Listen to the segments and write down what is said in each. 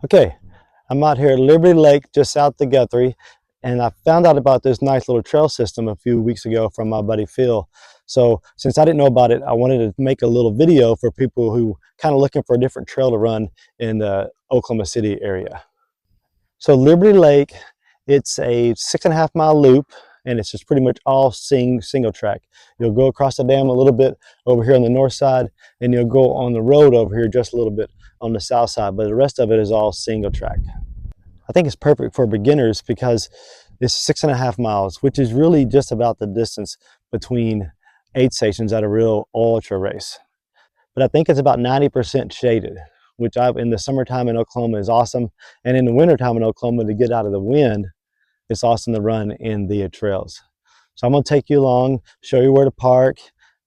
Okay, I'm out here at Liberty Lake just south of Guthrie, and I found out about this nice little trail system a few weeks ago from my buddy Phil. So since I didn't know about it, I wanted to make a little video for people who kind of looking for a different trail to run in the Oklahoma City area. So Liberty Lake, it's a 6.5 mile loop, and it's just pretty much all single track. You'll go across the dam a little bit over here on the north side, and you'll go on the road over here just a little bit on the south side, but the rest of it is all single track. I think it's perfect for beginners because it's 6.5 miles, which is really just about the distance between aid stations at a real ultra race. But I think it's about 90% shaded, which in the summertime in Oklahoma is awesome. And in the wintertime in Oklahoma, to get out of the wind, it's awesome to run in the trails. So I'm gonna take you along, show you where to park,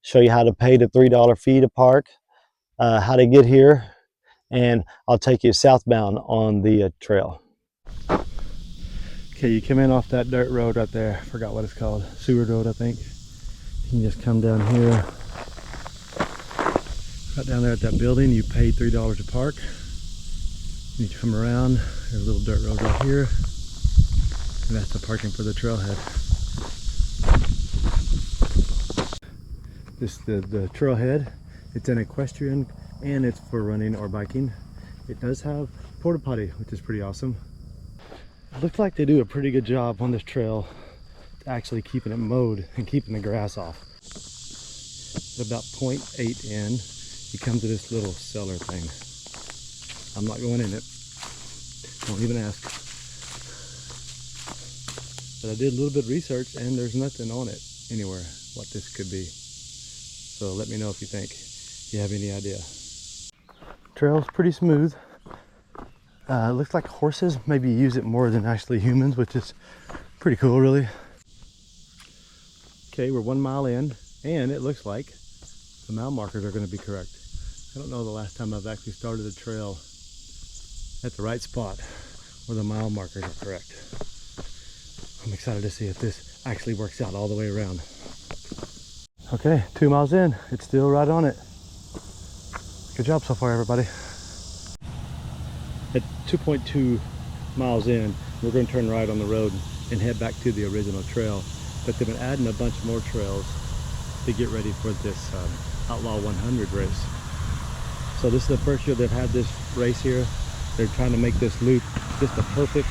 show you how to pay the $3 fee to park, how to get here, and I'll take you southbound on the trail. Okay, you come in off that dirt road right there. I forgot what it's called. Seward Road, I think. You can just come down here. Right down there at that building, you pay $3 to park. You come around, there's a little dirt road right here. And that's the parking for the trailhead. This is the trailhead. It's an equestrian and it's for running or biking. It does have porta potty, which is pretty awesome. It looks like they do a pretty good job on this trail actually keeping it mowed and keeping the grass off. At about 0.8 in, you come to this little cellar thing. I'm not going in it. Don't even ask. But I did a little bit of research and there's nothing on it anywhere what this could be. So let me know if you think you have any idea. Trail's pretty smooth. It looks like horses maybe use it more than actually humans, which is pretty cool, really. Okay, we're 1 mile in, and it looks like the mile markers are going to be correct. I don't know the last time I've actually started a trail at the right spot where the mile markers are correct. I'm excited to see if this actually works out all the way around. Okay, 2 miles in, it's still right on it. Good job so far, everybody. At 2.2 miles in, we're going to turn right on the road and head back to the original trail. But they've been adding a bunch more trails to get ready for this Outlaw 100 race. So this is the first year they've had this race here. They're trying to make this loop just a perfect,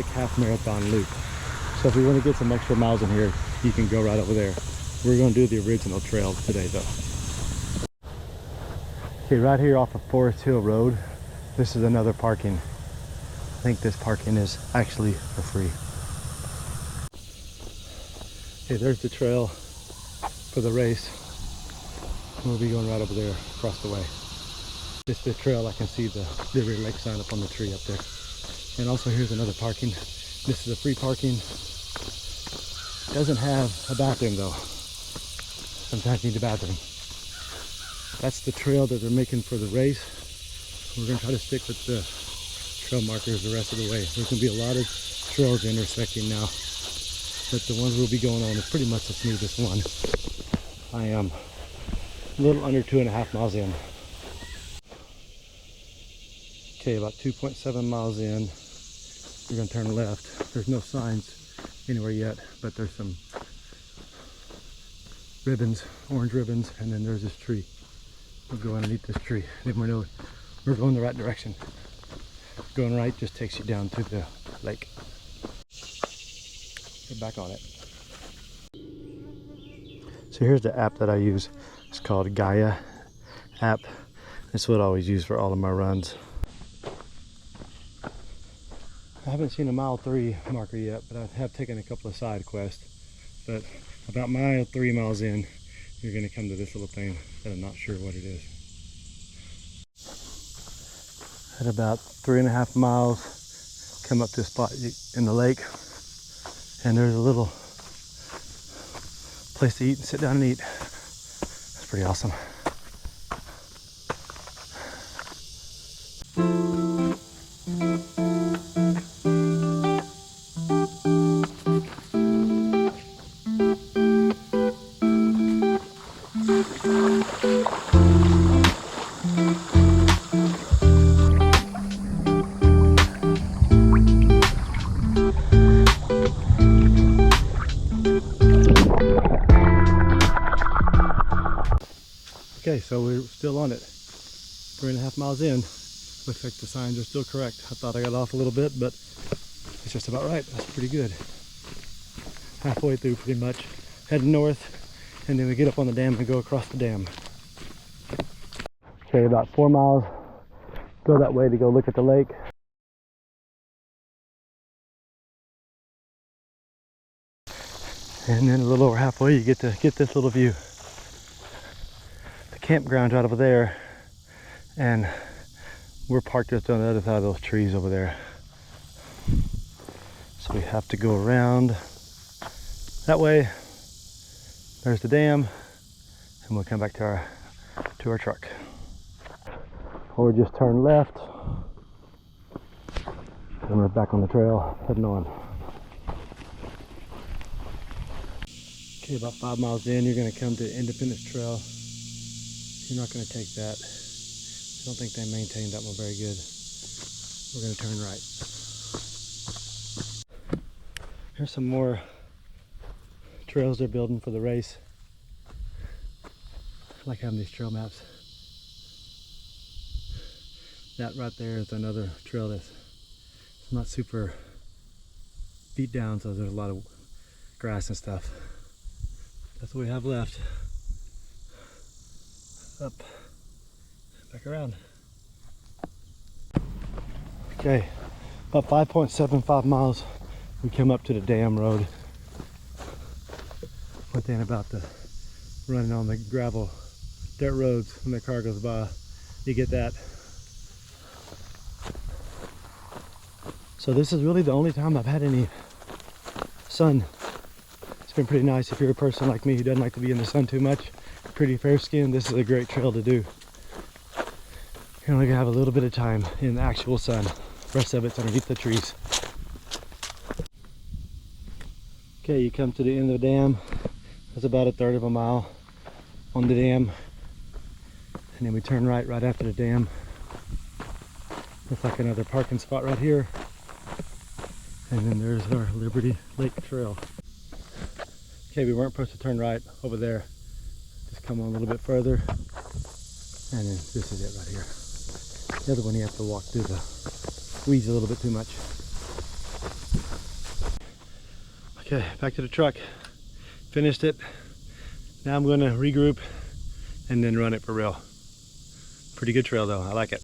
half marathon loop. So if we want to get some extra miles in here, you can go right over there. We're going to do the original trail today though. Okay, right here off of Forest Hill Road, this is another parking. I think this parking is actually for free. Okay, there's the trail for the race. We'll be going right over there across the way. This is the trail. I can see the Liberty Lake sign up on the tree up there. And also here's another parking. This is a free parking. Doesn't have a bathroom though. Sometimes you need a bathroom. That's the trail that they're making for the race. We're going to try to stick with the trail markers the rest of the way. There's going to be a lot of trails intersecting now, but the ones we'll be going on is pretty much the smoothest one. I am a little under 2.5 miles in. Okay, about 2.7 miles in. We're going to turn left. There's no signs anywhere yet, but there's some ribbons, orange ribbons, and then there's this tree. We'll go underneath this tree. Then we know we're going the right direction. Going right just takes you down to the lake. Get back on it. So here's the app that I use. It's called Gaia app. It's what I always use for all of my runs. I haven't seen a mile 3 marker yet, but I have taken a couple of side quests. But about 3 miles in, you're going to come to this little thing that I'm not sure what it is. At about 3.5 miles, come up to a spot in the lake, and there's a little place to eat and sit down and eat. It's pretty awesome. we're still on it. 3.5 miles in. Looks like the signs are still correct. I thought I got off a little bit, but it's just about right. That's pretty good. Halfway through pretty much. Heading north, and then we get up on the dam and go across the dam. Okay, about 4 miles. Go that way to go look at the lake. And then a little over halfway you get to get this little view. The campground's right over there, and we're parked just on the other side of those trees over there. So we have to go around that way. There's the dam, and we'll come back to our truck. Or just turn left, and we're back on the trail, heading on. Okay, about 5 miles in, you're going to come to Independence Trail. You're not going to take that. I don't think they maintained that one very good. We're going to turn right. Here's some more trails they're building for the race. I like having these trail maps. That right there is another trail that's not super beat down, so there's a lot of grass and stuff. That's what we have left. Up, back around. Okay, about 5.75 miles, we come up to the dam road. One thing about the running on the gravel dirt roads when the car goes by, you get that. So this is really the only time I've had any sun. It's been pretty nice. If you're a person like me who doesn't like to be in the sun too much, pretty fair skin, this is a great trail to do. You're only gonna have a little bit of time in the actual sun. The rest of it's underneath the trees. Okay, you come to the end of the dam. That's about 1/3 of a mile on the dam. And then we turn right after the dam. Looks like another parking spot right here. And then there's our Liberty Lake Trail. Okay, we weren't supposed to turn right over there. Just come on a little bit further. And then this is it right here. The other one you have to walk through the weeds a little bit too much. Okay, back to the truck. Finished it. Now I'm going to regroup and then run it for real. Pretty good trail though, I like it.